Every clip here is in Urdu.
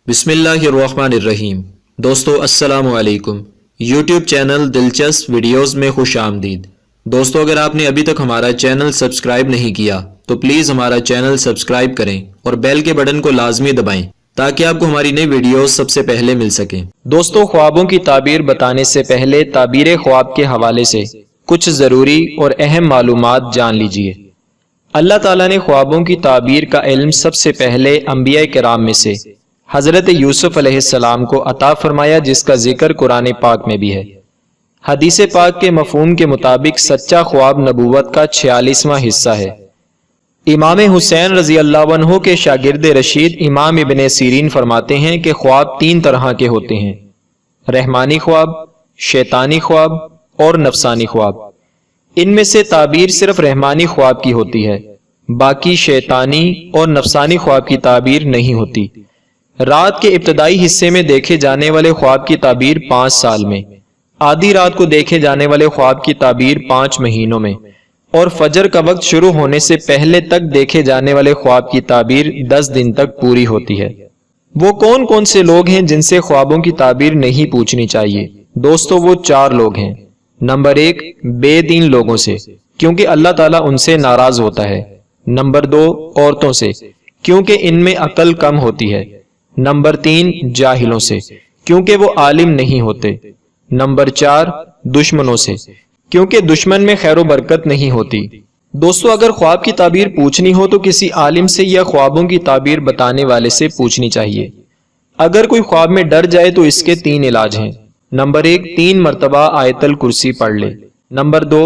بسم اللہ الرحمن الرحیم۔ دوستو السلام علیکم۔ یوٹیوب چینل دلچسپ ویڈیوز میں خوش آمدید۔ دوستو اگر آپ نے ابھی تک ہمارا چینل سبسکرائب نہیں کیا تو پلیز ہمارا چینل سبسکرائب کریں اور بیل کے بٹن کو لازمی دبائیں تاکہ آپ کو ہماری نئی ویڈیوز سب سے پہلے مل سکیں۔ دوستو خوابوں کی تعبیر بتانے سے پہلے تعبیر خواب کے حوالے سے کچھ ضروری اور اہم معلومات جان لیجئے۔ اللہ تعالیٰ نے خوابوں کی تعبیر کا علم سب سے پہلے انبیاء کرام میں سے حضرت یوسف علیہ السلام کو عطا فرمایا، جس کا ذکر قرآن پاک میں بھی ہے۔ حدیث پاک کے مفہوم کے مطابق سچا خواب نبوت کا 46واں حصہ ہے۔ امام حسین رضی اللہ عنہ کے شاگرد رشید امام ابن سیرین فرماتے ہیں کہ خواب 3 طرح کے ہوتے ہیں: رحمانی خواب، شیطانی خواب اور نفسانی خواب۔ ان میں سے تعبیر صرف رحمانی خواب کی ہوتی ہے، باقی شیطانی اور نفسانی خواب کی تعبیر نہیں ہوتی۔ رات کے ابتدائی حصے میں دیکھے جانے والے خواب کی تعبیر 5 سال میں، آدھی رات کو دیکھے جانے والے خواب کی تعبیر 5 مہینوں میں، اور فجر کا وقت شروع ہونے سے پہلے تک دیکھے جانے والے خواب کی تعبیر 10 دن تک پوری ہوتی ہے۔ وہ کون کون سے لوگ ہیں جن سے خوابوں کی تعبیر نہیں پوچھنی چاہیے؟ دوستو وہ 4 لوگ ہیں۔ نمبر 1، بے دین لوگوں سے، کیونکہ اللہ تعالیٰ ان سے ناراض ہوتا ہے۔ نمبر 2، عورتوں سے، کیونکہ ان میں عقل کم ہوتی ہے۔ نمبر 3، جاہلوں سے، کیونکہ وہ عالم نہیں ہوتے۔ نمبر 4، دشمنوں سے، کیونکہ دشمن میں خیر و برکت نہیں ہوتی۔ دوستو اگر خواب کی تعبیر پوچھنی ہو تو کسی عالم سے یا خوابوں کی تعبیر بتانے والے سے پوچھنی چاہیے۔ اگر کوئی خواب میں ڈر جائے تو اس کے 3 علاج ہیں۔ نمبر 1، 3 مرتبہ آیت الکرسی پڑھ لے۔ نمبر 2،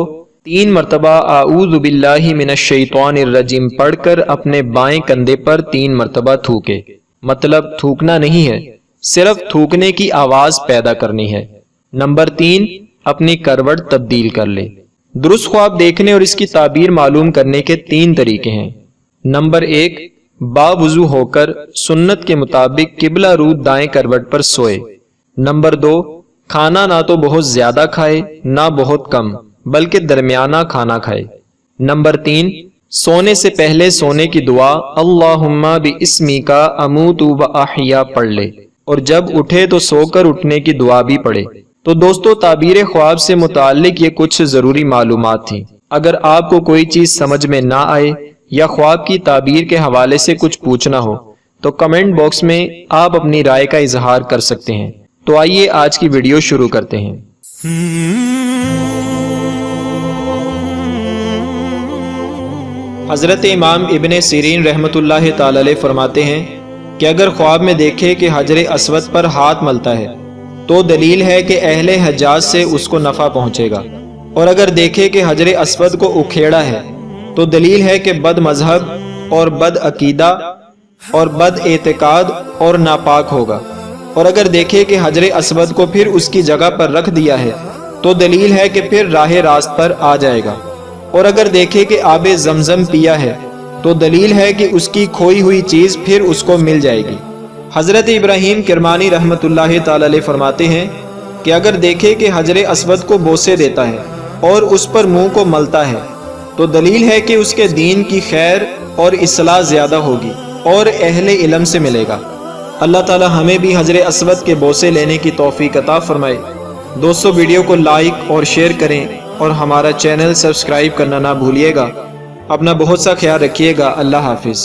3 مرتبہ اعوذ باللہ من الشیطان الرجیم پڑھ کر اپنے بائیں کندھے پر 3 مرتبہ تھوکے۔ مطلب تھوکنا نہیں ہے، صرف تھوکنے کی آواز پیدا کرنی ہے۔ نمبر 3، اپنی کروٹ تبدیل کر لے۔ درست خواب دیکھنے اور اس کی تعبیر معلوم کرنے کے 3 طریقے ہیں۔ نمبر 1، باوضو ہو کر سنت کے مطابق قبلہ رو دائیں کروٹ پر سوئے۔ نمبر 2، کھانا نہ تو بہت زیادہ کھائے نہ بہت کم، بلکہ درمیانہ کھانا کھائے۔ نمبر 3، سونے سے پہلے سونے کی دعا اللہم باسمک اموت و احیا پڑھ لے، اور جب اٹھے تو سو کر اٹھنے کی دعا بھی پڑھے۔ تو دوستو تعبیر خواب سے متعلق یہ کچھ ضروری معلومات تھیں۔ اگر آپ کو کوئی چیز سمجھ میں نہ آئے یا خواب کی تعبیر کے حوالے سے کچھ پوچھنا ہو تو کمنٹ باکس میں آپ اپنی رائے کا اظہار کر سکتے ہیں۔ تو آئیے آج کی ویڈیو شروع کرتے ہیں۔ حضرت امام ابن سیرین رحمۃ اللہ تعالی علیہ فرماتے ہیں کہ اگر خواب میں دیکھے کہ حجر اسود پر ہاتھ ملتا ہے تو دلیل ہے کہ اہل حجاز سے اس کو نفع پہنچے گا، اور اگر دیکھے کہ حجر اسود کو اکھیڑا ہے تو دلیل ہے کہ بد مذہب اور بد عقیدہ اور بد اعتقاد اور ناپاک ہوگا، اور اگر دیکھے کہ حجر اسود کو پھر اس کی جگہ پر رکھ دیا ہے تو دلیل ہے کہ پھر راہ راست پر آ جائے گا، اور اگر دیکھے کہ آب زمزم پیا ہے تو دلیل ہے کہ اس کی کھوئی ہوئی چیز پھر اس کو مل جائے گی۔ حضرت ابراہیم کرمانی رحمۃ اللہ تعالی علیہ فرماتے ہیں کہ اگر دیکھے کہ حجر اسود کو بوسے دیتا ہے اور اس پر منہ کو ملتا ہے تو دلیل ہے کہ اس کے دین کی خیر اور اصلاح زیادہ ہوگی اور اہل علم سے ملے گا۔ اللہ تعالی ہمیں بھی حجر اسود کے بوسے لینے کی توفیق عطا فرمائے۔ دوستو ویڈیو کو لائک اور شیئر کریں اور ہمارا چینل سبسکرائب کرنا نہ بھولیے گا۔ اپنا بہت سا خیال رکھیے گا۔ اللہ حافظ۔